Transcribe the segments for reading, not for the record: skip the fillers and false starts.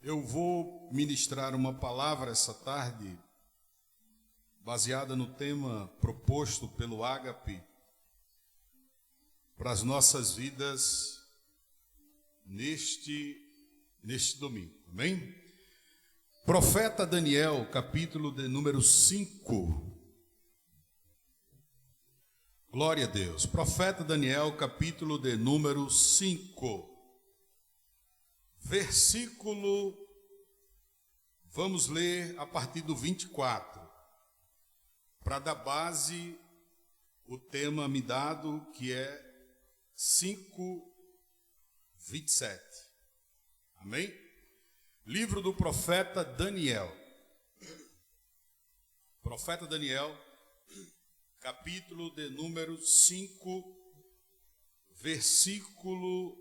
Eu vou ministrar uma palavra essa tarde, baseada no tema proposto pelo Ágape, para as nossas vidas neste domingo, amém? Profeta Daniel, capítulo de número 5. Glória a Deus. Profeta Daniel, capítulo de número 5. Versículo, vamos ler a partir do 24, para dar base o tema me dado, que é 5:27. Amém? Livro do profeta Daniel. Profeta Daniel, capítulo de número 5, versículo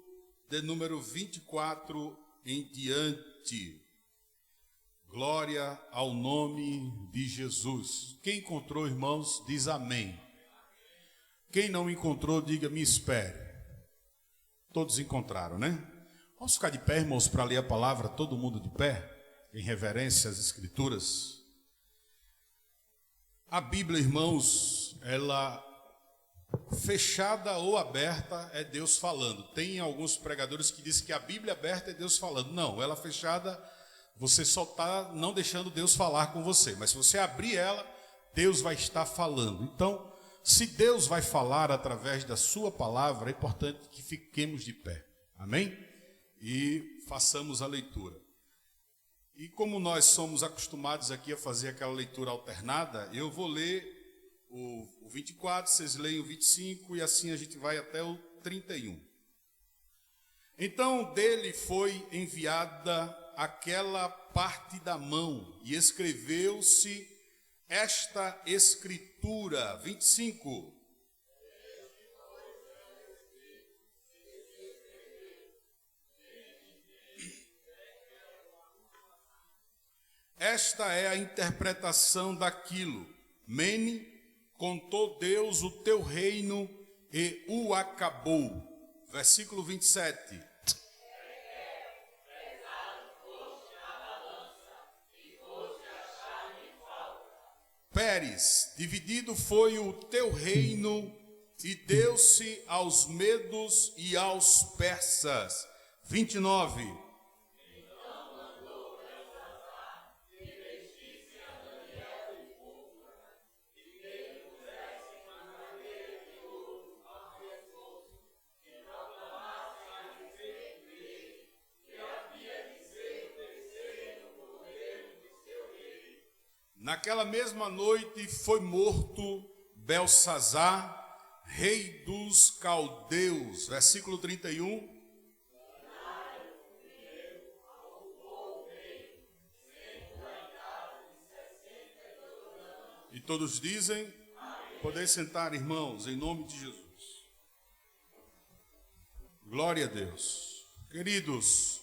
de número 24 em diante. Glória ao nome de Jesus. Quem encontrou, irmãos, diz amém. Quem não encontrou, diga me espere. Todos encontraram, né? Vamos ficar de pé, irmãos, para ler a palavra, todo mundo de pé, em reverência às Escrituras. A Bíblia, irmãos, ela fechada ou aberta é Deus falando. Tem alguns pregadores que dizem que a Bíblia aberta é Deus falando. Não, ela fechada, você só está não deixando Deus falar com você. Mas se você abrir ela, Deus vai estar falando. Então, se Deus vai falar através da sua palavra, é importante que fiquemos de pé. Amém? E façamos a leitura. E como nós somos acostumados aqui a fazer aquela leitura alternada, eu vou ler o 24, vocês leem o 25 e assim a gente vai até o 31. Então dele foi enviada aquela parte da mão e escreveu-se esta escritura. 25. Esta é a interpretação daquilo. Mene, contou Deus o teu reino e o acabou. Versículo 27. Pérez, dividido foi o teu reino e deu-se aos medos e aos persas. 29. Naquela mesma noite foi morto Belsazar, rei dos caldeus. Versículo 31. E todos dizem, podem sentar, irmãos, em nome de Jesus. Glória a Deus. Queridos,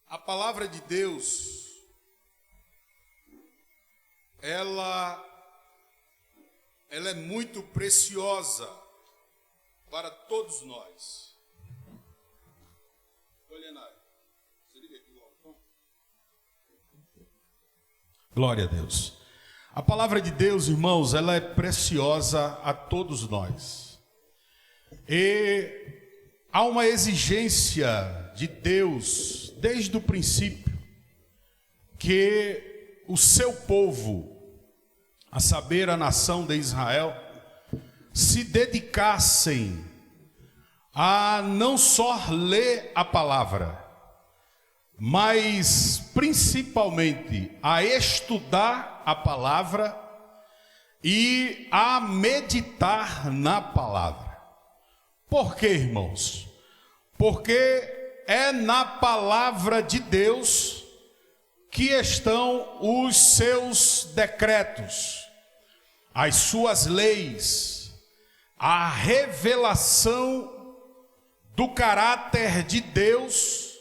a palavra de Deus, ela é muito preciosa para todos nós. Glória a Deus. A palavra de Deus, irmãos, ela é preciosa a todos nós. E há uma exigência de Deus desde o princípio que o seu povo, a saber, a nação de Israel, se dedicassem a não só ler a palavra, mas principalmente a estudar a palavra e a meditar na palavra. Por quê, irmãos? Porque é na palavra de Deus que estão os seus decretos, as suas leis, a revelação do caráter de Deus,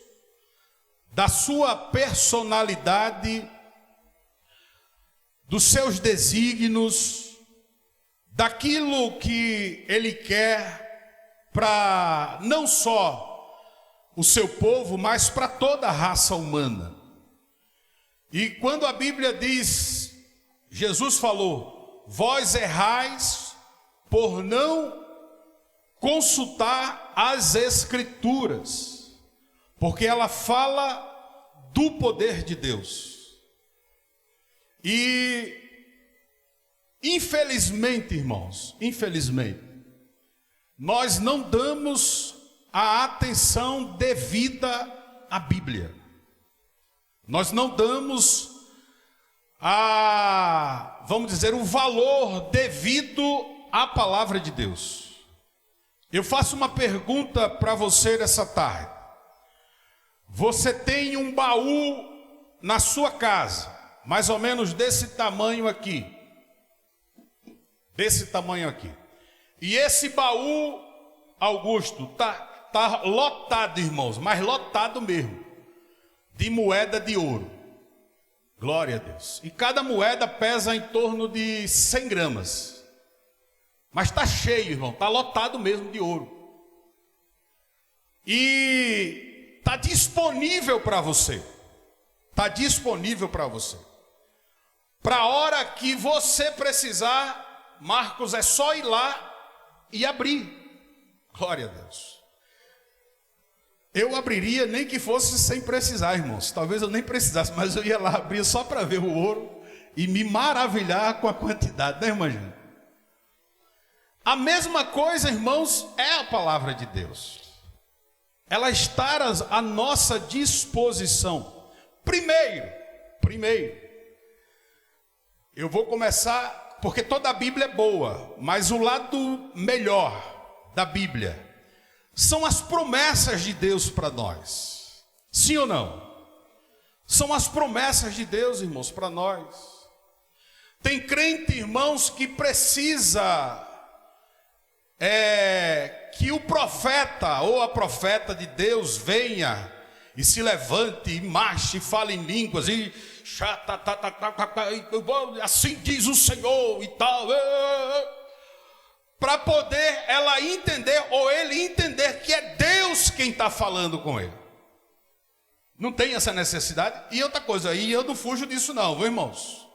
da sua personalidade, dos seus desígnios, daquilo que Ele quer para não só o seu povo, mas para toda a raça humana. E quando a Bíblia diz, Jesus falou, vós errais por não consultar as Escrituras, porque ela fala do poder de Deus. E infelizmente, irmãos, infelizmente, nós não damos a atenção devida à Bíblia. Nós não damos vamos dizer, o valor devido à palavra de Deus. Eu faço uma pergunta para você nessa tarde. Você tem um baú na sua casa, mais ou menos desse tamanho aqui. Desse tamanho aqui. E esse baú, Augusto, tá lotado, irmãos, mas lotado mesmo, de moeda de ouro. Glória a Deus. E cada moeda pesa em torno de 100 gramas. Mas está cheio, irmão, está lotado mesmo de ouro. E está disponível para você. Está disponível para você. Para a hora que você precisar, Marcos, é só ir lá e abrir. Glória a Deus. Eu abriria nem que fosse sem precisar, irmãos. Talvez eu nem precisasse, mas eu ia lá abrir só para ver o ouro e me maravilhar com a quantidade, né, irmã Jane? A mesma coisa, irmãos, é a palavra de Deus. Ela está à nossa disposição. Primeiro, eu vou começar, porque toda a Bíblia é boa, mas o lado melhor da Bíblia são as promessas de Deus para nós. Sim ou não? São as promessas de Deus, irmãos, para nós. Tem crente, irmãos, que precisa que o profeta ou a profeta de Deus venha e se levante e marche e fale em línguas e assim diz o Senhor e tal, para poder ela entender ou ele entender que é Deus quem está falando com ele. Não tem essa necessidade. E outra coisa, aí eu não fujo disso não, viu, irmãos?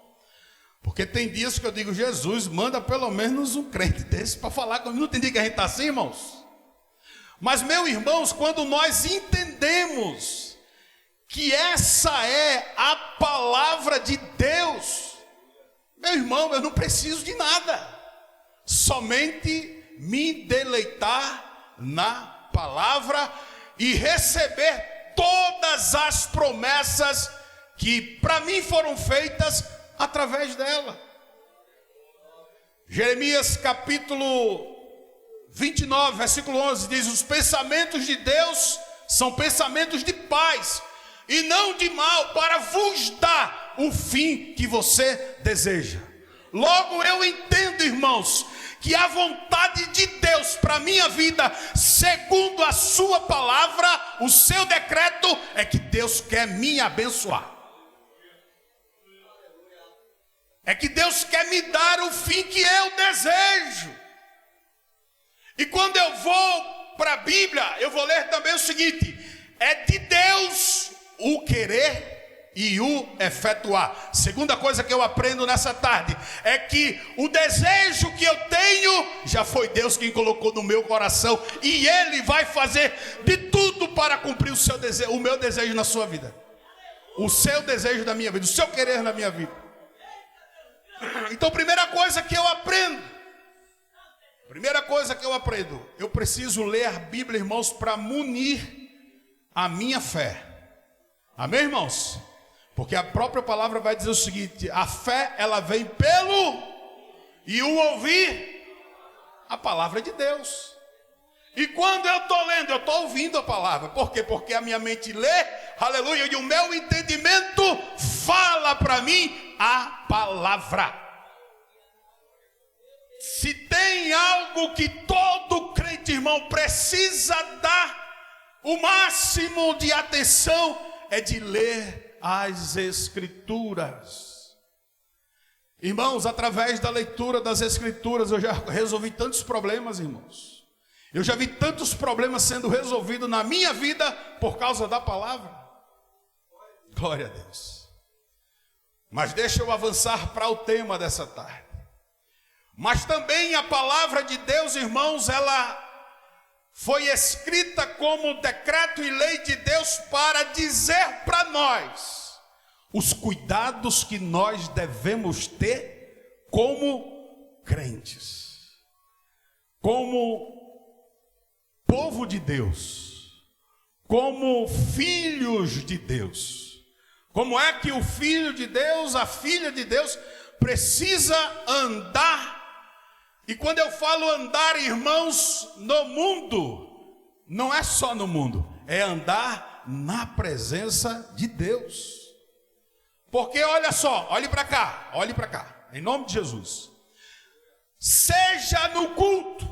Porque tem dias que eu digo, Jesus, manda pelo menos um crente desse para falar comigo. Não tem dia que a gente está assim, irmãos? Mas, meus irmãos, quando nós entendemos que essa é a palavra de Deus, meu irmão, eu não preciso de nada. Somente me deleitar na palavra e receber todas as promessas que para mim foram feitas através dela. Jeremias capítulo 29, versículo 11 diz: os pensamentos de Deus são pensamentos de paz e não de mal, para vos dar o fim que você deseja. Logo eu entendo, irmãos, que a vontade de Deus para a minha vida, segundo a sua palavra, o seu decreto, é que Deus quer me abençoar. É que Deus quer me dar o fim que eu desejo. E quando eu vou para a Bíblia, eu vou ler também o seguinte: é de Deus o querer e o efetuar. Segunda coisa que eu aprendo nessa tarde é que o desejo que eu tenho já foi Deus quem colocou no meu coração, e Ele vai fazer de tudo para cumprir o seu desejo, o meu desejo na sua vida, o seu desejo na minha vida, o seu querer na minha vida. Então, primeira coisa que eu aprendo, eu preciso ler a Bíblia, irmãos, para munir a minha fé. Amém, irmãos? Porque a própria palavra vai dizer o seguinte: a fé, ela vem pelo e o ouvir a palavra de Deus. E quando eu estou lendo, eu estou ouvindo a palavra. Por quê? Porque a minha mente lê, aleluia, e o meu entendimento fala para mim a palavra. Se tem algo que todo crente, irmão, precisa dar o máximo de atenção, é de ler as Escrituras. Irmãos, através da leitura das Escrituras, eu já resolvi tantos problemas, irmãos. Eu já vi tantos problemas sendo resolvidos na minha vida por causa da palavra. Glória a Deus. Mas deixa eu avançar para o tema dessa tarde. Mas também a palavra de Deus, irmãos, ela foi escrita como decreto e lei de Deus para dizer para nós os cuidados que nós devemos ter como crentes, como povo de Deus, como filhos de Deus. Como é que o filho de Deus, a filha de Deus, precisa andar? E quando eu falo andar, irmãos, no mundo, não é só no mundo, é andar na presença de Deus. Porque olha só, olhe para cá, em nome de Jesus. Seja no culto,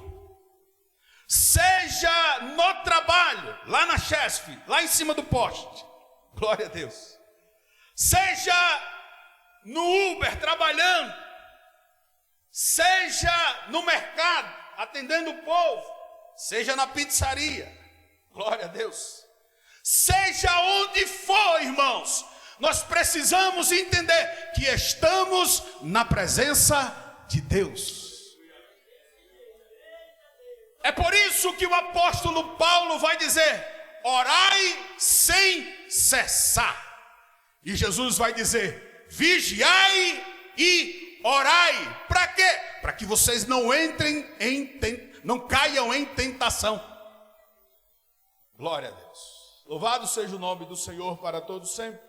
seja no trabalho, lá na Chesf, lá em cima do poste, glória a Deus. Seja no Uber trabalhando, seja no mercado atendendo o povo, seja na pizzaria, glória a Deus. Seja onde for, irmãos, nós precisamos entender que estamos na presença de Deus. É por isso que o apóstolo Paulo vai dizer: orai sem cessar. E Jesus vai dizer: vigiai e orai. Para quê? Para que vocês não não caiam em tentação. Glória a Deus. Louvado seja o nome do Senhor para todos sempre.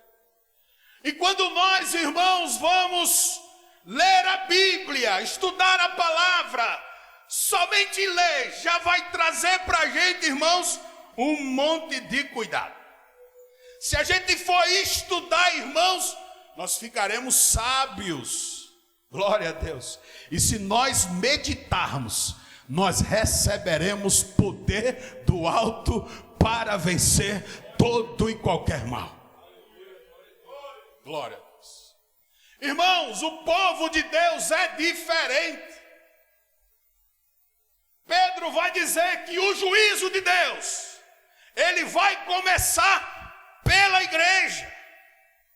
E quando nós, irmãos, vamos ler a Bíblia, estudar a palavra, somente ler já vai trazer para a gente, irmãos, um monte de cuidado. Se a gente for estudar, irmãos, nós ficaremos sábios. Glória a Deus. E se nós meditarmos, nós receberemos poder do alto para vencer todo e qualquer mal. Glória a Deus. Irmãos, o povo de Deus é diferente. Pedro vai dizer que o juízo de Deus, ele vai começar pela igreja,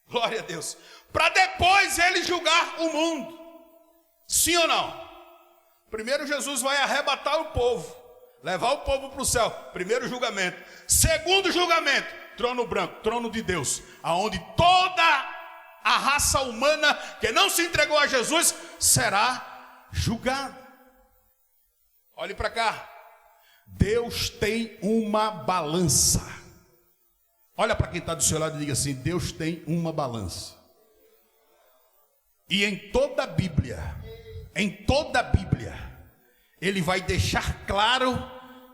glória a Deus, para depois ele julgar o mundo. Sim ou não? Primeiro Jesus vai arrebatar o povo, levar o povo para o céu. Primeiro julgamento. Segundo julgamento, trono branco, trono de Deus, aonde toda a raça humana que não se entregou a Jesus será julgada. Olhe para cá. Deus tem uma balança. Olha para quem está do seu lado e diga assim: Deus tem uma balança. E em toda a Bíblia, Ele vai deixar claro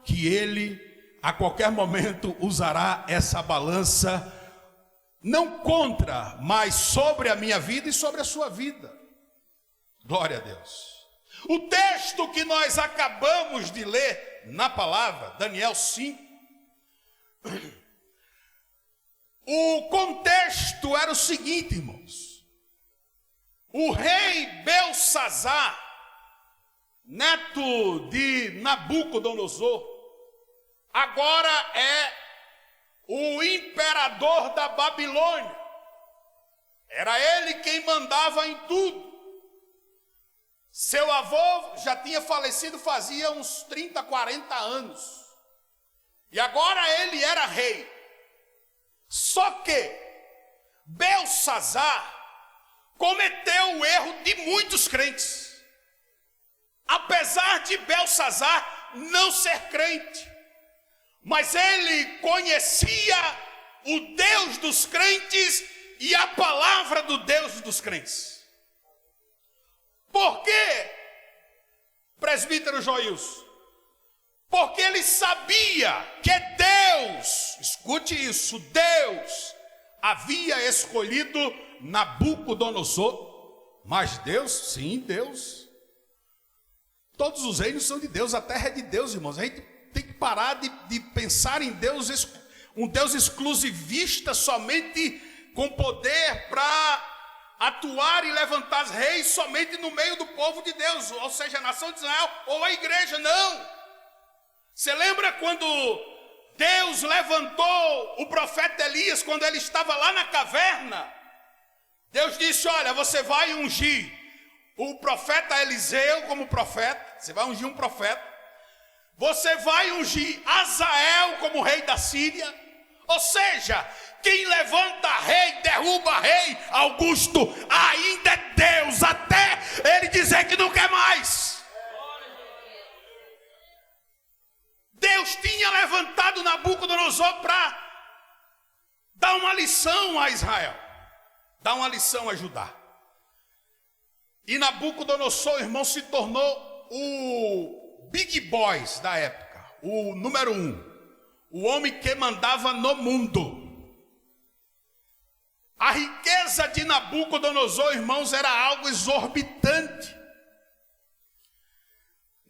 que Ele, a qualquer momento, usará essa balança, não contra, mas sobre a minha vida e sobre a sua vida. Glória a Deus. O texto que nós acabamos de ler na palavra, Daniel 5, o contexto era o seguinte, irmãos. O rei Belsazar, neto de Nabucodonosor, agora é o imperador da Babilônia. Era ele quem mandava em tudo. Seu avô já tinha falecido fazia uns 30, 40 anos. E agora ele era rei. Só que Belsazar cometeu o erro de muitos crentes. Apesar de Belsazar não ser crente, mas ele conhecia o Deus dos crentes e a palavra do Deus dos crentes. Por quê, presbítero Joilson? Porque ele sabia que Deus, escute isso, Deus havia escolhido Nabucodonosor. Mas Deus, sim, Deus. Todos os reinos são de Deus, a terra é de Deus, irmãos. A gente tem que parar de pensar em Deus, um Deus exclusivista, somente com poder para atuar e levantar os reis somente no meio do povo de Deus, ou seja, a nação de Israel ou a igreja. Não. Você lembra quando Deus levantou o profeta Elias, quando ele estava lá na caverna? Deus disse: olha, você vai ungir o profeta Eliseu como profeta, você vai ungir um profeta, você vai ungir Azael como rei da Síria, ou seja, quem levanta rei, derruba rei, Augusto, ainda é Deus, até ele dizer que não quer mais. Deus tinha levantado Nabucodonosor para dar uma lição a Israel, dar uma lição a Judá. E Nabucodonosor, irmão, se tornou o big boys da época, o número 1, o homem que mandava no mundo. A riqueza de Nabucodonosor, irmãos, era algo exorbitante.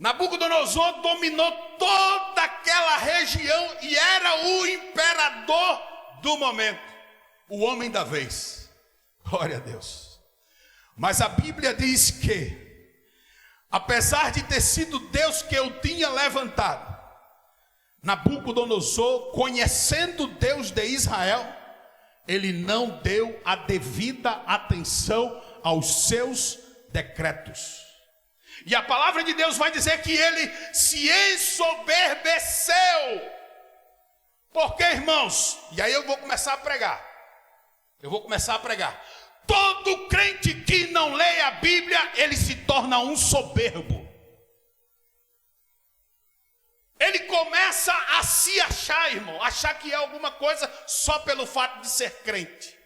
Nabucodonosor dominou toda aquela região e era o imperador do momento, o homem da vez. Glória a Deus. Mas a Bíblia diz que, apesar de ter sido Deus que eu tinha levantado, Nabucodonosor, conhecendo Deus de Israel, ele não deu a devida atenção aos seus decretos. E a palavra de Deus vai dizer que ele se ensoberbeceu. Por quê, irmãos? E aí eu vou começar a pregar. Todo crente que não lê a Bíblia, ele se torna um soberbo. Ele começa a se achar, irmão, achar que é alguma coisa só pelo fato de ser crente.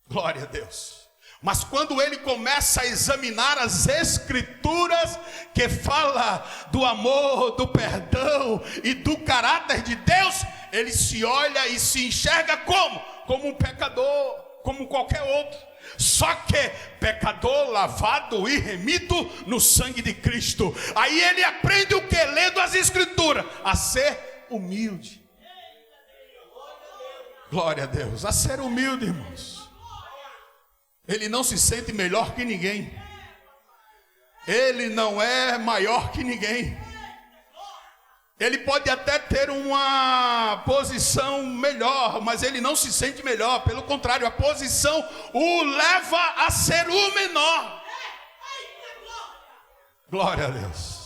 Glória a Deus. Mas quando ele começa a examinar as escrituras que fala do amor, do perdão e do caráter de Deus, ele se olha e se enxerga como um pecador, como qualquer outro. Só que pecador lavado e remido no sangue de Cristo. Aí ele aprende o que? Lendo as escrituras, a ser humilde. Glória a Deus, a ser humilde, irmãos. Ele não se sente melhor que ninguém. Ele não é maior que ninguém. Ele pode até ter uma posição melhor, mas ele não se sente melhor. Pelo contrário, a posição o leva a ser o menor. Glória a Deus.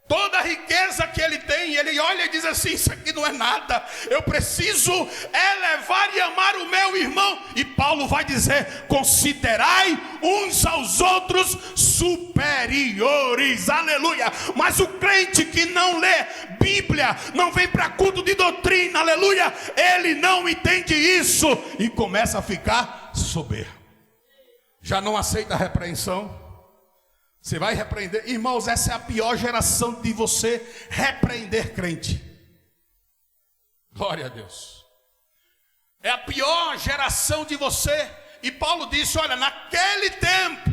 Toda a riqueza que ele tem, ele olha e diz assim: isso aqui não é nada, eu preciso elevar e amar o meu irmão. E Paulo vai dizer: considerai uns aos outros superiores, aleluia. Mas o crente que não lê Bíblia, não vem para culto de doutrina, aleluia, ele não entende isso e começa a ficar soberbo. Já não aceita a repreensão. Você vai repreender, irmãos, essa é a pior geração de você repreender crente. Glória a Deus. É a pior geração de você. E Paulo disse: olha, naquele tempo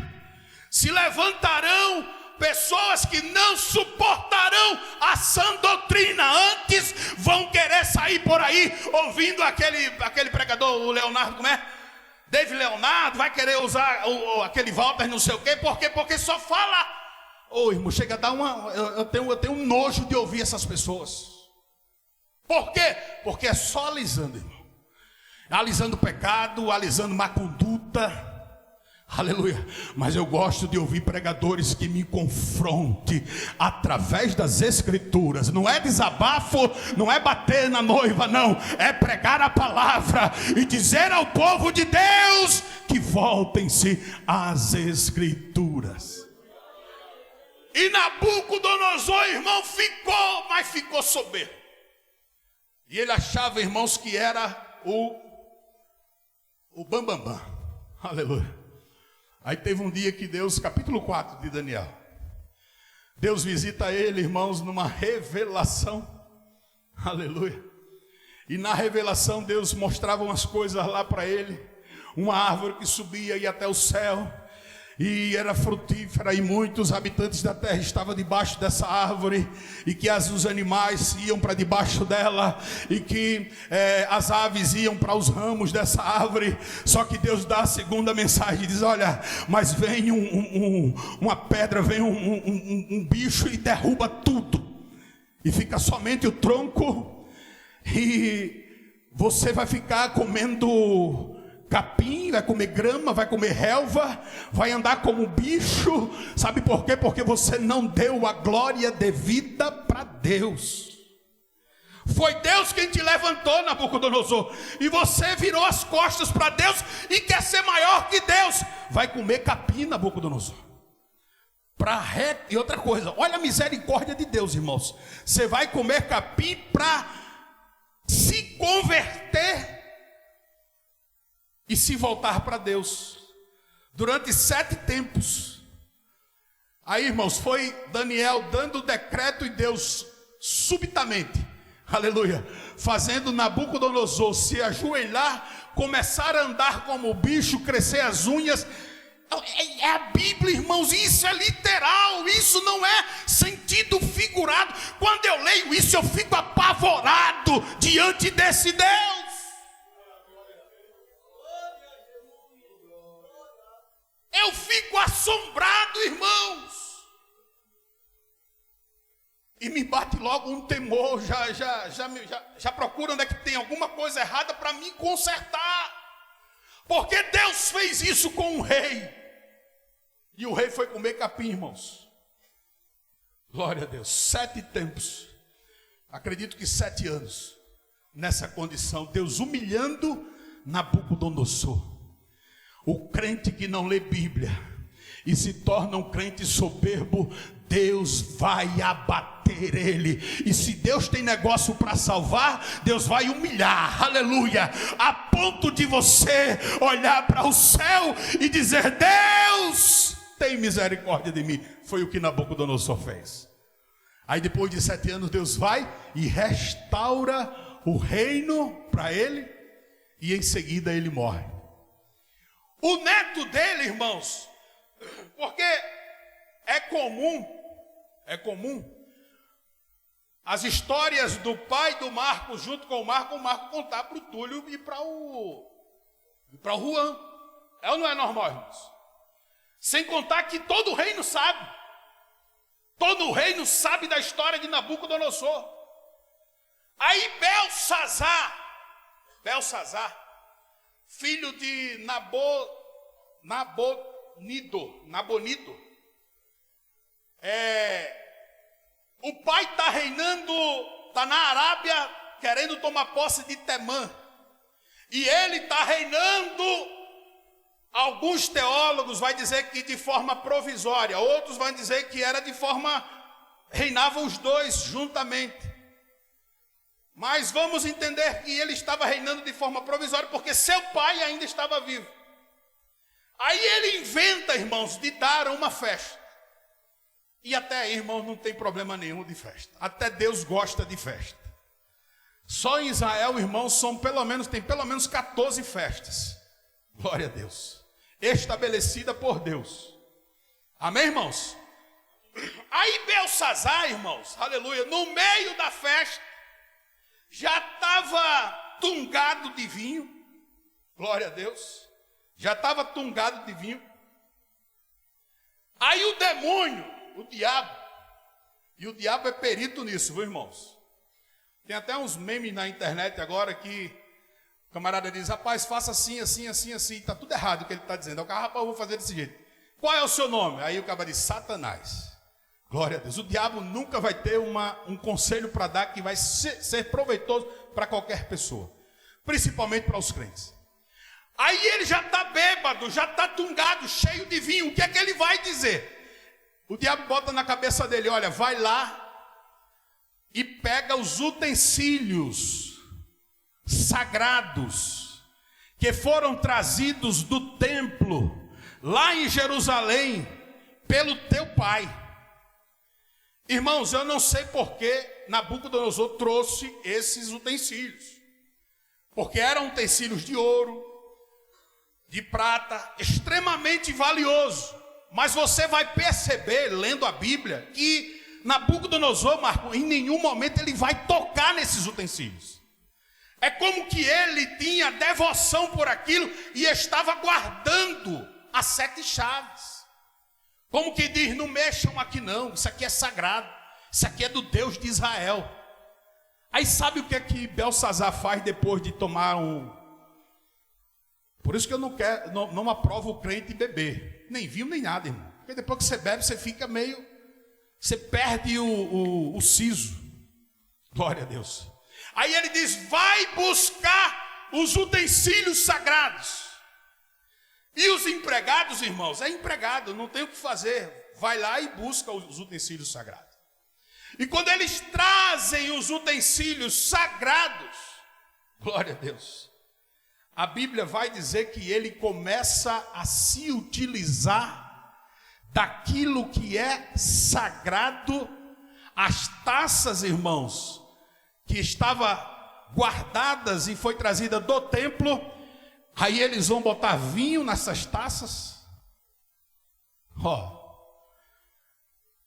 se levantarão pessoas que não suportarão a sã doutrina, antes vão querer sair por aí ouvindo aquele pregador, o Leonardo, como é? David Leonardo, vai querer usar aquele Walter não sei o quê. Por quê? Porque só fala. Irmão, chega a dar eu tenho um nojo de ouvir essas pessoas. Por quê? Porque é só alisando, irmão. Alisando pecado, alisando má conduta. Aleluia. Mas eu gosto de ouvir pregadores que me confrontem através das escrituras. Não é desabafo, não é bater na noiva, não. É pregar a palavra e dizer ao povo de Deus que voltem-se às escrituras. E Nabucodonosor, irmão, ficou soberbo. E ele achava, irmãos, que era o bambambam. Aleluia. Aí teve um dia que Deus, capítulo 4 de Daniel, Deus visita ele, irmãos, numa revelação. Aleluia. E na revelação Deus mostrava umas coisas lá para ele. Uma árvore que subia e ia até o céu, e era frutífera, e muitos habitantes da terra estavam debaixo dessa árvore, e que os animais iam para debaixo dela, e que as aves iam para os ramos dessa árvore. Só que Deus dá a segunda mensagem, diz: olha, mas vem uma pedra, vem um bicho e derruba tudo. e fica somente o tronco, e você vai ficar comendo capim, vai comer grama, vai comer relva, vai andar como um bicho. Sabe por quê? Porque você não deu a glória devida para Deus. Foi Deus quem te levantou, Nabucodonosor, e você virou as costas para Deus e quer ser maior que Deus. Vai comer capim, Nabucodonosor. E outra coisa, olha a misericórdia de Deus, irmãos. Você vai comer capim para se converter e se voltar para Deus durante 7 tempos. Aí, irmãos, foi Daniel dando o decreto e Deus subitamente, aleluia, fazendo Nabucodonosor se ajoelhar, começar a andar como bicho, crescer as unhas. É a Bíblia, irmãos, isso é literal, isso não é sentido figurado. Quando eu leio isso, eu fico apavorado diante desse Deus. Eu fico assombrado, irmãos. E me bate logo um temor, já procura onde é que tem alguma coisa errada para me consertar. Porque Deus fez isso com o rei. E o rei foi comer capim, irmãos. Glória a Deus, 7 tempos. Acredito que 7 anos. Nessa condição, Deus humilhando Nabucodonosor. O crente que não lê Bíblia e se torna um crente soberbo, Deus vai abater ele. E se Deus tem negócio para salvar, Deus vai humilhar, aleluia, a ponto de você olhar para o céu e dizer: Deus, tem misericórdia de mim. Foi o que Nabucodonosor fez. Aí depois de 7 anos, Deus vai e restaura o reino para ele, e em seguida ele morre. O neto dele, irmãos, porque é comum as histórias do pai do Marco junto com o Marco contar para o Túlio e para o Juan. É ou não é normal, irmãos? Sem contar que todo o reino sabe. Todo o reino sabe da história de Nabucodonosor. Aí Belsazar, filho de Nabonido, o pai está reinando, está na Arábia, querendo tomar posse de Temã, e ele está reinando. Alguns teólogos vão dizer que de forma provisória, outros vão dizer que era de forma, reinavam os dois juntamente. Mas vamos entender que ele estava reinando de forma provisória, porque seu pai ainda estava vivo. Aí ele inventa, irmãos, de dar uma festa. E até aí, irmãos, não tem problema nenhum de festa. Até Deus gosta de festa. Só em Israel, irmãos, tem pelo menos 14 festas. Glória a Deus. Estabelecida por Deus. Amém, irmãos? Aí Belsazar, irmãos, aleluia, no meio da festa, já estava tungado de vinho. Glória a Deus. Já estava tungado de vinho. Aí o demônio, o diabo, e o diabo é perito nisso, viu, irmãos? Tem até uns memes na internet agora que o camarada diz: rapaz, faça assim, assim, assim, assim. Está tudo errado o que ele está dizendo. Aí o cara: rapaz, eu vou fazer desse jeito. Qual é o seu nome? Aí o cara diz: Satanás. Glória a Deus. O diabo nunca vai ter um conselho para dar que vai ser proveitoso para qualquer pessoa, principalmente para os crentes. Aí ele já está bêbado, já está tungado, cheio de vinho. O que é que ele vai dizer? O diabo bota na cabeça dele: olha, vai lá e pega os utensílios sagrados que foram trazidos do templo lá em Jerusalém pelo teu pai. Irmãos, eu não sei por que Nabucodonosor trouxe esses utensílios, porque eram utensílios de ouro, de prata, extremamente valioso. Mas você vai perceber, lendo a Bíblia, que Nabucodonosor, Marco, em nenhum momento ele vai tocar nesses utensílios. É como que ele tinha devoção por aquilo e estava guardando as 7 chaves. Como que diz: não mexam aqui não, isso aqui é sagrado. Isso aqui é do Deus de Israel. Aí sabe o que é que Belsazar faz depois de tomar um... Por isso que eu não aprovo o crente beber. Nem vinho, nem nada, irmão. Porque depois que você bebe, você fica meio... Você perde o siso. Glória a Deus. Aí ele diz, vai buscar os utensílios sagrados. E os empregados, irmãos, é empregado, não tem o que fazer. Vai lá e busca os utensílios sagrados. E quando eles trazem os utensílios sagrados, glória a Deus, a Bíblia vai dizer que ele começa a se utilizar daquilo que é sagrado. As taças, irmãos, que estavam guardadas e foi trazida do templo, aí eles vão botar vinho nessas taças.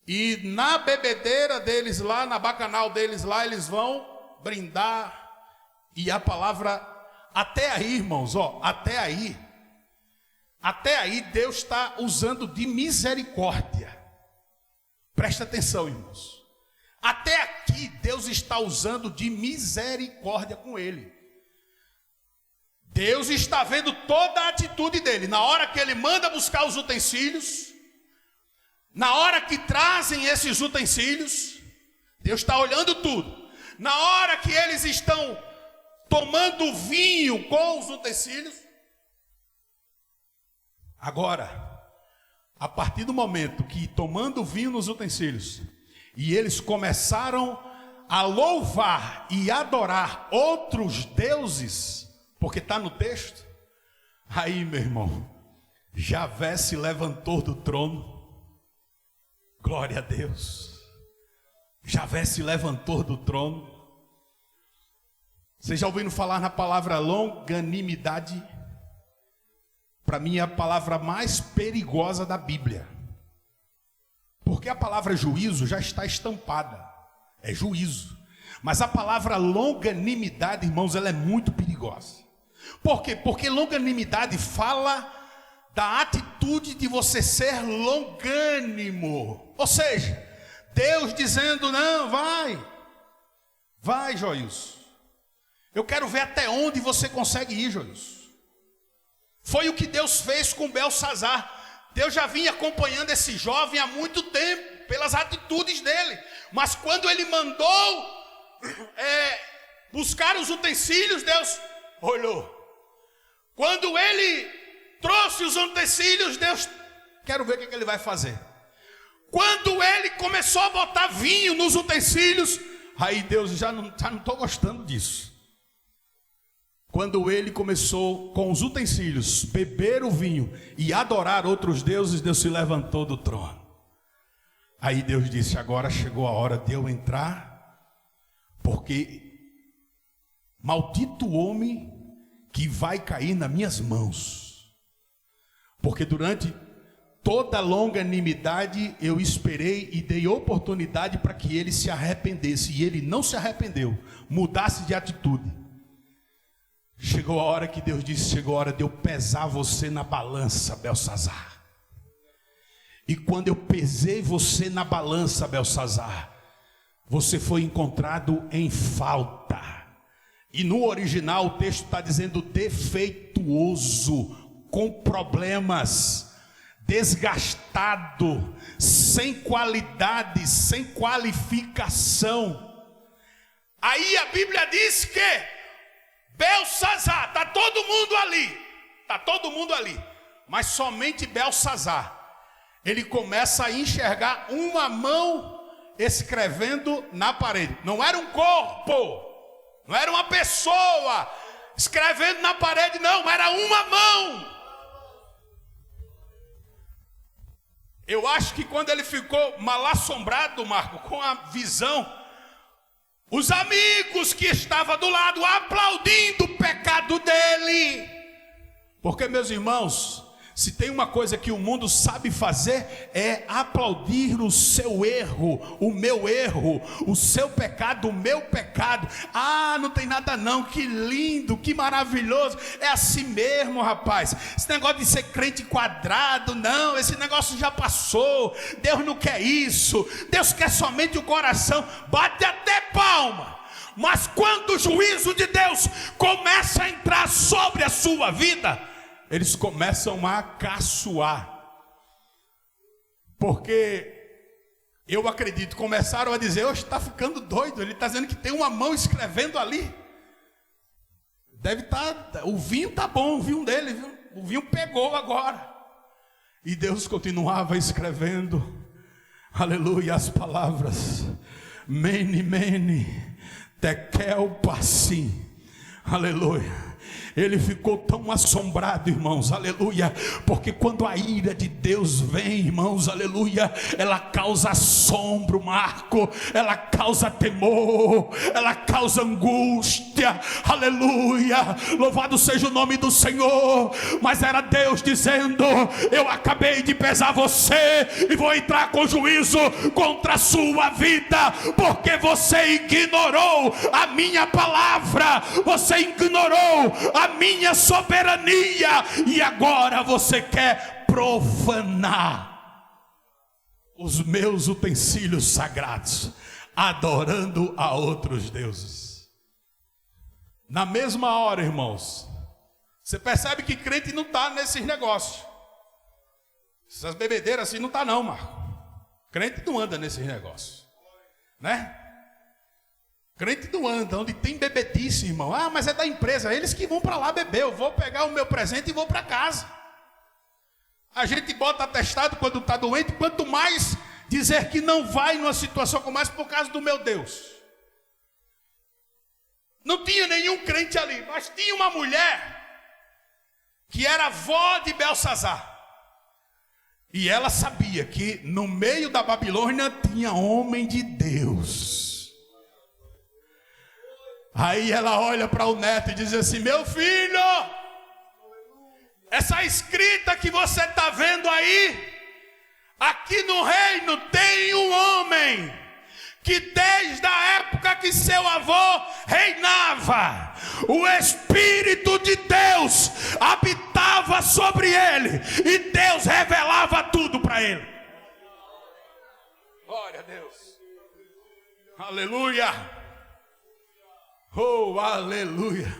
E na bebedeira deles lá, na bacanal deles lá, eles vão brindar. E a palavra, até aí, irmãos, até aí Deus está usando de misericórdia. Presta atenção, irmãos. Até aqui Deus está usando de misericórdia com ele. Deus está vendo toda a atitude dele. Na hora que ele manda buscar os utensílios, na hora que trazem esses utensílios, Deus está olhando tudo. Na hora que eles estão tomando vinho com os utensílios, agora, a partir do momento que tomando vinho nos utensílios, e eles começaram a louvar e adorar outros deuses, porque está no texto, aí, meu irmão, Javé se levantou do trono. Glória a Deus. Javé se levantou do trono. Vocês já ouviram falar na palavra longanimidade? Para mim é a palavra mais perigosa da Bíblia. Porque a palavra juízo já está estampada. É juízo. Mas a palavra longanimidade, irmãos, ela é muito perigosa. Por quê? Porque longanimidade fala da atitude de você ser longânimo. Ou seja, Deus dizendo, não, vai, Joilson. Eu quero ver até onde você consegue ir, Joilson. Foi o que Deus fez com Belsazar. Deus já vinha acompanhando esse jovem há muito tempo, pelas atitudes dele. Mas quando ele mandou buscar os utensílios, Deus olhou. Quando ele trouxe os utensílios, Deus, quero ver o que ele vai fazer. Quando ele começou a botar vinho nos utensílios, aí Deus já não estou gostando disso. Quando ele começou com os utensílios, beber o vinho e adorar outros deuses, Deus se levantou do trono. Aí Deus disse, agora chegou a hora de eu entrar, porque maldito o homem que vai cair nas minhas mãos. Porque durante toda a longanimidade eu esperei e dei oportunidade para que ele se arrependesse. E ele não se arrependeu, mudasse de atitude. Chegou a hora que Deus disse, chegou a hora de eu pesar você na balança, Belsazar. E quando eu pesei você na balança, Belsazar, você foi encontrado em falta. E no original o texto está dizendo defeituoso, com problemas, desgastado, sem qualidade, sem qualificação. Aí a Bíblia diz que Belsazar, está todo mundo ali, mas somente Belsazar, ele começa a enxergar uma mão escrevendo na parede. Não era um corpo, não era uma pessoa escrevendo na parede, não, era uma mão. Eu acho que quando ele ficou mal assombrado, Marco, com a visão, os amigos que estavam do lado aplaudindo o pecado dele. Porque, meus irmãos, Se tem uma coisa que o mundo sabe fazer, é aplaudir o seu erro, o meu erro, o seu pecado, o meu pecado. Ah, não tem nada não, que lindo, que maravilhoso. É assim mesmo, rapaz. Esse negócio de ser crente quadrado, não, esse negócio já passou. Deus não quer isso. Deus quer somente o coração. Bate até palma. Mas quando o juízo de Deus começa a entrar sobre a sua vida, eles começam a caçoar, porque eu acredito, começaram a dizer, hoje está ficando doido, ele está dizendo que tem uma mão escrevendo ali, deve estar, o vinho está bom, o vinho dele, viu? O vinho pegou agora, e Deus continuava escrevendo, aleluia, as palavras, mene, mene, tekel, passim, aleluia. Ele ficou tão assombrado, irmãos, aleluia, porque quando a ira de Deus vem, irmãos, aleluia, ela causa assombro, Marco, ela causa temor, ela causa angústia, aleluia, louvado seja o nome do Senhor. Mas era Deus dizendo, eu acabei de pesar você e vou entrar com juízo contra a sua vida, porque você ignorou a minha palavra, você ignorou a minha soberania, e agora você quer profanar os meus utensílios sagrados, adorando a outros deuses. Na mesma hora, irmãos, você percebe que crente não está nesses negócios, essas bebedeiras assim não está não, Marco. Crente não anda nesses negócios, né? Crente não anda, onde tem bebedice, irmão. Ah, mas é da empresa, eles que vão para lá beber. Eu vou pegar o meu presente e vou para casa. A gente bota atestado quando está doente, quanto mais dizer que não vai numa situação como essa por causa do meu Deus. Não tinha nenhum crente ali, mas tinha uma mulher que era avó de Belsazar. E ela sabia que no meio da Babilônia tinha homem de Deus. Aí ela olha para o neto e diz assim, meu filho, essa escrita que você está vendo aí, aqui no reino tem um homem que desde a época que seu avô reinava, o Espírito de Deus habitava sobre ele, e Deus revelava tudo para ele. Glória a Deus, aleluia. Oh, aleluia.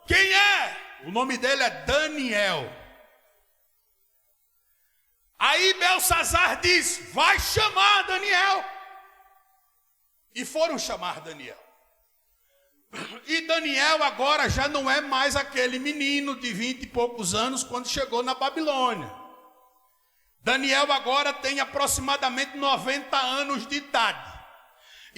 Quem é? O nome dele é Daniel. Aí Belsazar diz, vai chamar Daniel. E foram chamar Daniel. E Daniel agora já não é mais aquele menino de 20 e poucos anos quando chegou na Babilônia. Daniel agora tem aproximadamente 90 anos de idade.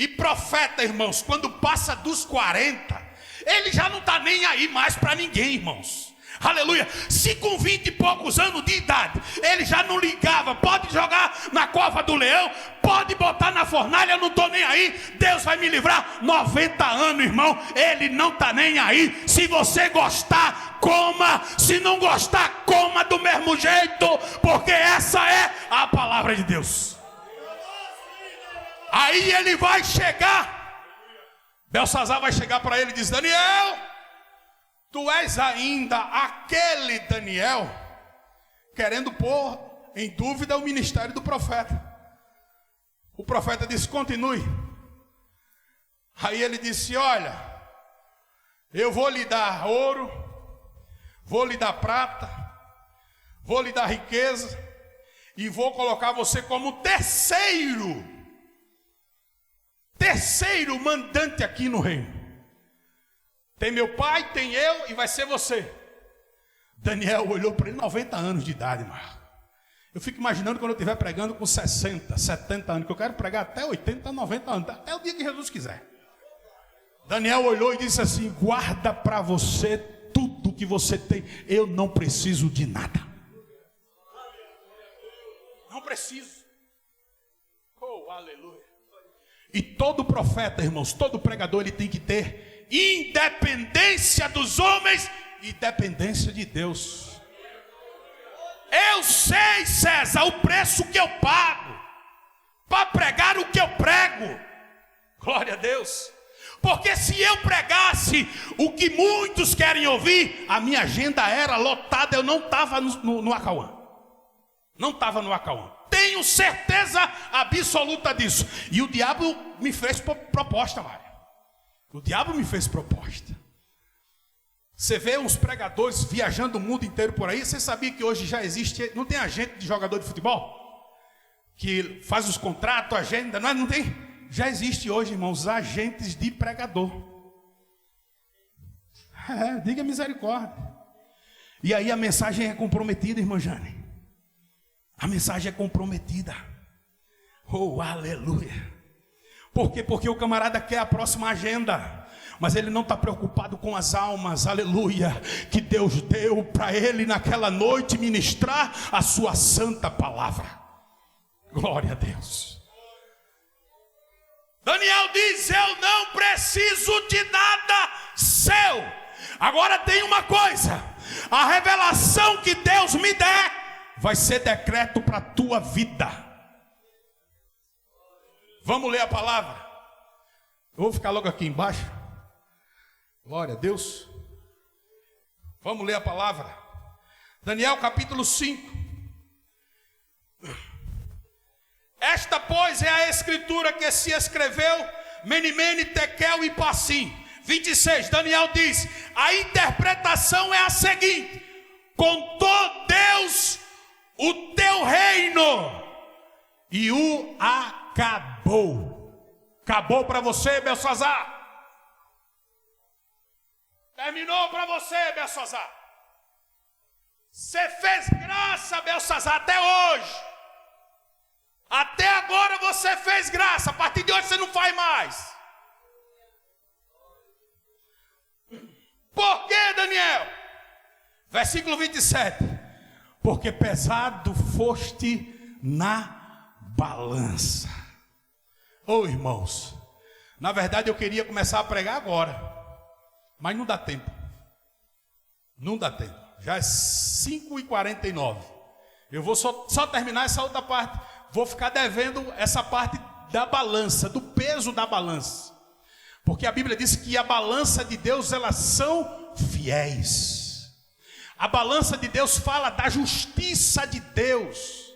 E profeta, irmãos, quando passa dos 40, ele já não está nem aí mais para ninguém, irmãos. Aleluia. Se com 20 e poucos anos de idade ele já não ligava, pode jogar na cova do leão, pode botar na fornalha, eu não estou nem aí, Deus vai me livrar. 90 anos, irmão, ele não está nem aí. Se você gostar, coma, se não gostar, coma do mesmo jeito, porque essa é a palavra de Deus. Aí ele vai chegar, Belsazar vai chegar para ele e diz, Daniel, tu és ainda aquele Daniel, querendo pôr em dúvida o ministério do profeta. O profeta disse, continue. Aí ele disse, olha, eu vou lhe dar ouro, vou lhe dar prata, vou lhe dar riqueza, e vou colocar você como terceiro mandante aqui no reino. Tem meu pai, tem eu e vai ser você. Daniel olhou para ele, 90 anos de idade, Marco. Eu fico imaginando quando eu estiver pregando com 60, 70 anos, que eu quero pregar até 80, 90 anos, até o dia que Jesus quiser. Daniel olhou e disse assim, guarda para você tudo que você tem. Eu não preciso de nada. Não preciso. Oh, aleluia. E todo profeta, irmãos, todo pregador, ele tem que ter independência dos homens e dependência de Deus. Eu sei, César, o preço que eu pago para pregar o que eu prego. Glória a Deus. Porque se eu pregasse o que muitos querem ouvir, a minha agenda era lotada, eu não estava no Acauã. Não estava no Acauã. Tenho certeza absoluta disso. E o diabo me fez proposta, Mário. O diabo me fez proposta. Você vê uns pregadores viajando o mundo inteiro por aí. Você sabia que hoje já existe, não tem agente de jogador de futebol? Que faz os contratos, agenda, não tem? Já existe hoje, irmãos, agentes de pregador. Diga misericórdia. E aí a mensagem é comprometida, irmã Jane. A mensagem é comprometida. Oh, aleluia. Por quê? Porque o camarada quer a próxima agenda, mas ele não está preocupado com as almas, aleluia, que Deus deu para ele naquela noite ministrar a sua santa palavra. Glória a Deus. Daniel diz: eu não preciso de nada seu. Agora tem uma coisa: a revelação que Deus me der vai ser decreto para a tua vida. Vamos ler a palavra. Eu vou ficar logo aqui embaixo. Glória a Deus. Vamos ler a palavra. Daniel capítulo 5. Esta, pois, é a escritura que se escreveu Menimene, Tekel e Passim. 26, Daniel diz: a interpretação é a seguinte: contou Deus o teu reino e o acabou. Acabou para você, Belsazar. Terminou para você, Belsazar. Você fez graça, Belsazar, até hoje. Até agora você fez graça. A partir de hoje você não faz mais. Por que, Daniel? Versículo 27. Porque pesado foste na balança. Oh, irmãos, na verdade eu queria começar a pregar agora, mas não dá tempo. Não dá tempo. Já é 5h49. Eu vou só terminar essa outra parte. Vou ficar devendo essa parte da balança, do peso da balança. Porque a Bíblia diz que a balança de Deus, elas são fiéis. A balança de Deus fala da justiça de Deus.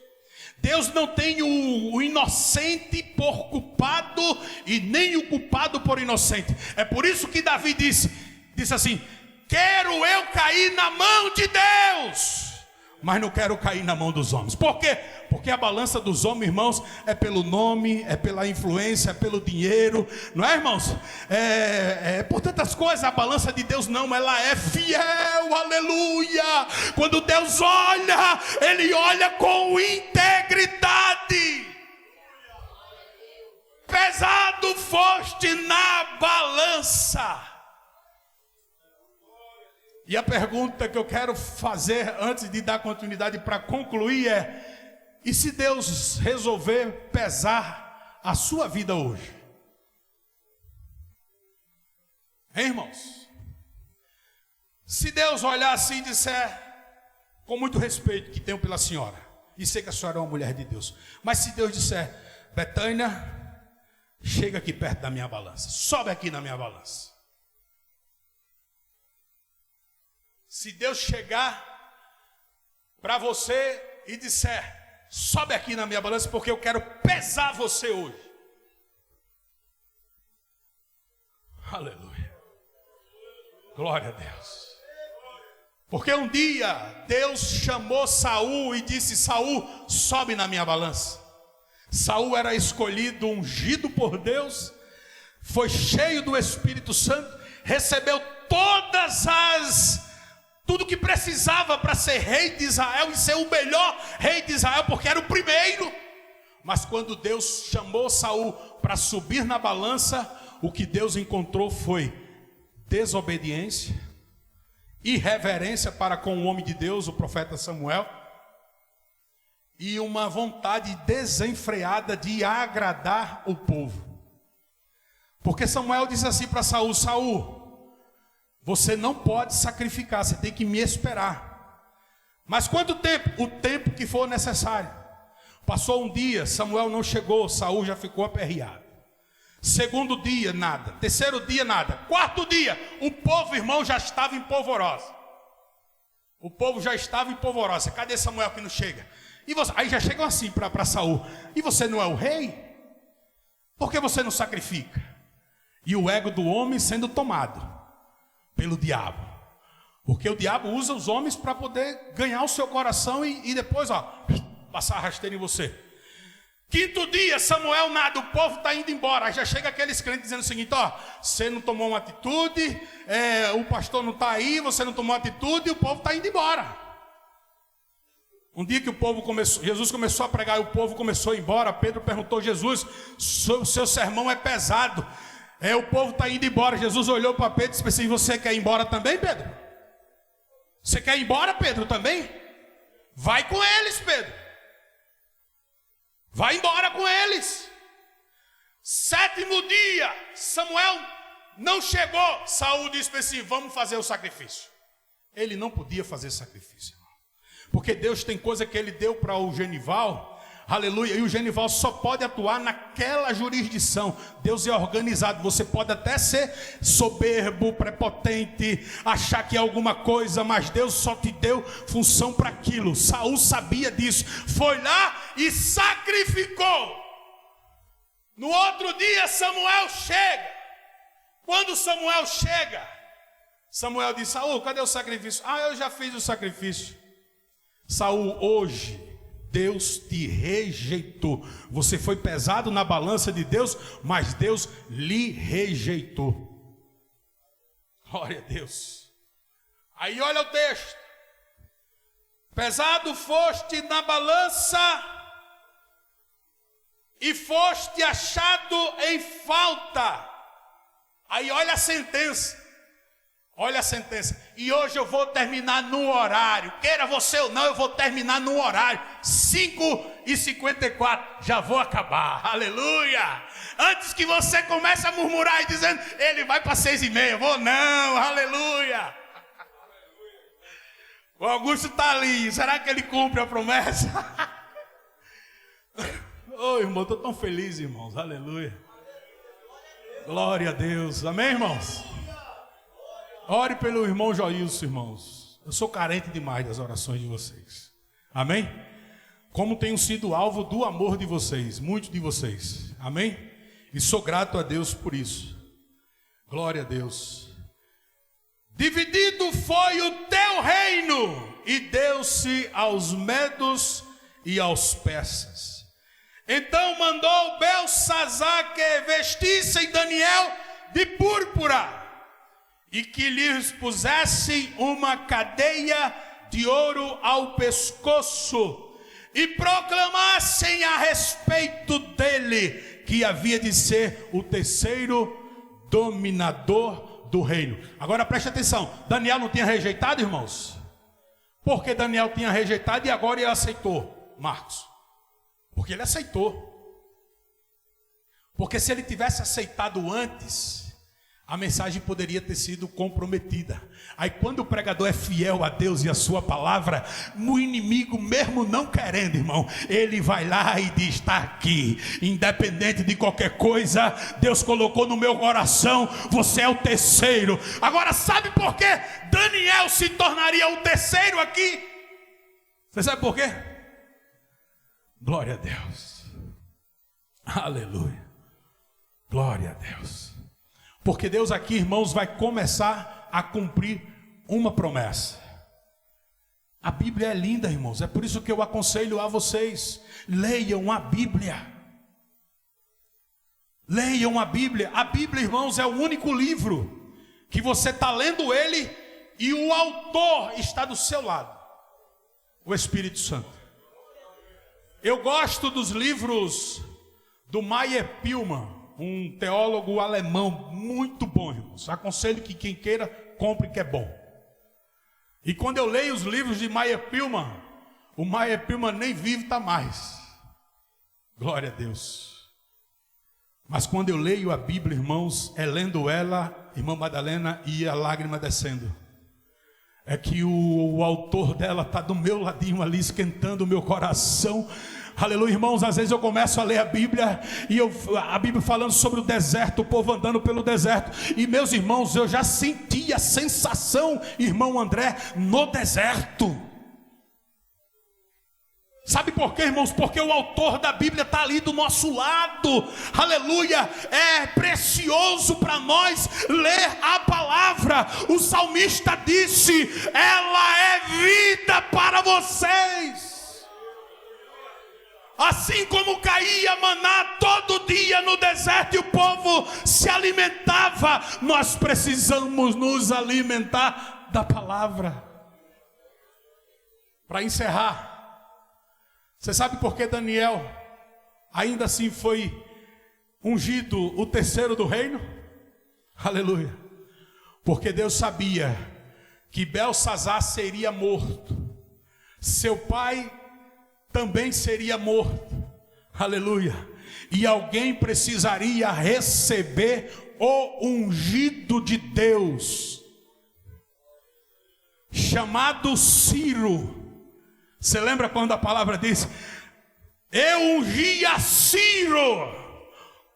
Deus não tem o inocente por culpado e nem o culpado por inocente. É por isso que Davi disse assim: quero eu cair na mão de Deus, mas não quero cair na mão dos homens. Por quê? Porque a balança dos homens, irmãos, é pelo nome, é pela influência, é pelo dinheiro, não é, irmãos? É por tantas coisas. A balança de Deus não, ela é fiel, aleluia. Quando Deus olha, Ele olha com integridade. Pesado foste na balança. E a pergunta que eu quero fazer antes de dar continuidade para concluir é: e se Deus resolver pesar a sua vida hoje? Hein, irmãos? Se Deus olhar assim e disser, com muito respeito que tenho pela senhora, e sei que a senhora é uma mulher de Deus, mas se Deus disser: Betânia, chega aqui perto da minha balança, sobe aqui na minha balança. Se Deus chegar para você e disser: sobe aqui na minha balança porque eu quero pesar você hoje. Aleluia. Glória a Deus. Porque um dia Deus chamou Saul e disse: Saul, sobe na minha balança. Saul era escolhido, ungido por Deus, foi cheio do Espírito Santo, recebeu tudo que precisava para ser rei de Israel e ser o melhor rei de Israel, porque era o primeiro. Mas quando Deus chamou Saul para subir na balança, o que Deus encontrou foi desobediência, irreverência para com o homem de Deus, o profeta Samuel, e uma vontade desenfreada de agradar o povo. Porque Samuel disse assim para Saul: Saul, você não pode sacrificar, você tem que me esperar. Mas quanto tempo? O tempo que for necessário. Passou um dia, Samuel não chegou, Saul já ficou aperreado. Segundo dia, nada. Terceiro dia, nada. Quarto dia, o povo, irmão, já estava em polvorosa. O povo já estava em polvorosa. Cadê Samuel que não chega? E você, aí já chegam assim para Saul. E você não é o rei? Por que você não sacrifica? E o ego do homem sendo tomado pelo diabo. Porque o diabo usa os homens para poder ganhar o seu coração e depois, passar a rasteira em você. Quinto dia, Samuel nada, o povo está indo embora. Aí já chega aqueles crentes dizendo o seguinte: você não tomou uma atitude, o pastor não está aí, você não tomou atitude e o povo está indo embora. Um dia que o povo começou, Jesus começou a pregar e o povo começou a ir embora. Pedro perguntou a Jesus: o seu sermão é pesado, o povo está indo embora. Jesus olhou para Pedro e disse assim: você quer ir embora também, Pedro? Você quer ir embora, Pedro, também? Vai com eles, Pedro. Vai embora com eles. Sétimo dia, Samuel não chegou. Saul disse assim: vamos fazer o sacrifício. Ele não podia fazer sacrifício, porque Deus tem coisa que ele deu para o Genival, aleluia, e o Genival só pode atuar naquela jurisdição. Deus é organizado. Você pode até ser soberbo, prepotente, achar que é alguma coisa, mas Deus só te deu função para aquilo. Saul sabia disso, foi lá e sacrificou. No outro dia Samuel chega. Quando Samuel chega, Samuel diz: Saul, cadê o sacrifício? Eu já fiz o sacrifício. Saul, hoje Deus te rejeitou. Você foi pesado na balança de Deus, mas Deus lhe rejeitou. Glória a Deus. Aí olha o texto: pesado foste na balança e foste achado em falta. Aí olha a sentença. Olha a sentença. E hoje eu vou terminar no horário. Queira você ou não, eu vou terminar no horário. 5h54. Já vou acabar. Aleluia. Antes que você comece a murmurar e dizendo: ele vai para 6h30. Vou não. Aleluia. O Augusto está ali. Será que ele cumpre a promessa? Irmão, estou tão feliz, irmãos. Aleluia. Glória a Deus. Amém, irmãos? Ore pelo irmão Joilson, irmãos. Eu sou carente demais das orações de vocês. Amém? Como tenho sido alvo do amor de vocês, muitos de vocês. Amém? E sou grato a Deus por isso. Glória a Deus. Dividido foi o teu reino e deu-se aos medos e aos persas. Então mandou Belsassar que vestissem Daniel de púrpura e que lhes pusessem uma cadeia de ouro ao pescoço e proclamassem a respeito dele que havia de ser o terceiro dominador do reino. Agora preste atenção: Daniel não tinha rejeitado, irmãos? Por que Daniel tinha rejeitado e agora ele aceitou, Marcos? Porque ele aceitou. Porque se ele tivesse aceitado antes, a mensagem poderia ter sido comprometida. Aí quando o pregador é fiel a Deus e a sua palavra, o inimigo mesmo não querendo, irmão, ele vai lá e diz: está aqui, independente de qualquer coisa, Deus colocou no meu coração, você é o terceiro. Agora sabe por que Daniel se tornaria o terceiro aqui? Você sabe por quê? Glória a Deus. Aleluia. Glória a Deus. Porque Deus aqui, irmãos, vai começar a cumprir uma promessa. A Bíblia é linda, irmãos. É por isso que eu aconselho a vocês: leiam a Bíblia. Leiam a Bíblia. A Bíblia, irmãos, é o único livro que você está lendo ele e o autor está do seu lado, o Espírito Santo. Eu gosto dos livros do Meyer Pillman, um teólogo alemão muito bom, irmãos. Aconselho que quem queira, compre, que é bom. E quando eu leio os livros de Meyer Pillman, o Meyer Pillman nem vivo está mais. Glória a Deus. Mas quando eu leio a Bíblia, irmãos, é lendo ela, irmã Madalena, e a lágrima descendo. é que o autor dela está do meu ladinho ali, esquentando o meu coração. Aleluia, irmãos, às vezes eu começo a ler a Bíblia, e a Bíblia falando sobre o deserto, o povo andando pelo deserto, e meus irmãos, eu já senti a sensação, irmão André, no deserto. Sabe por quê, irmãos? Porque o autor da Bíblia está ali do nosso lado. Aleluia, é precioso para nós ler a palavra. O salmista disse: ela é vida para vocês. Assim como caía maná todo dia no deserto e o povo se alimentava, nós precisamos nos alimentar da palavra. Para encerrar, você sabe por que Daniel ainda assim foi ungido o terceiro do reino? Aleluia. Porque Deus sabia que Belsazar seria morto, seu pai também seria morto, aleluia, e alguém precisaria receber o ungido de Deus, chamado Ciro. Você lembra quando a palavra diz: eu ungi a Ciro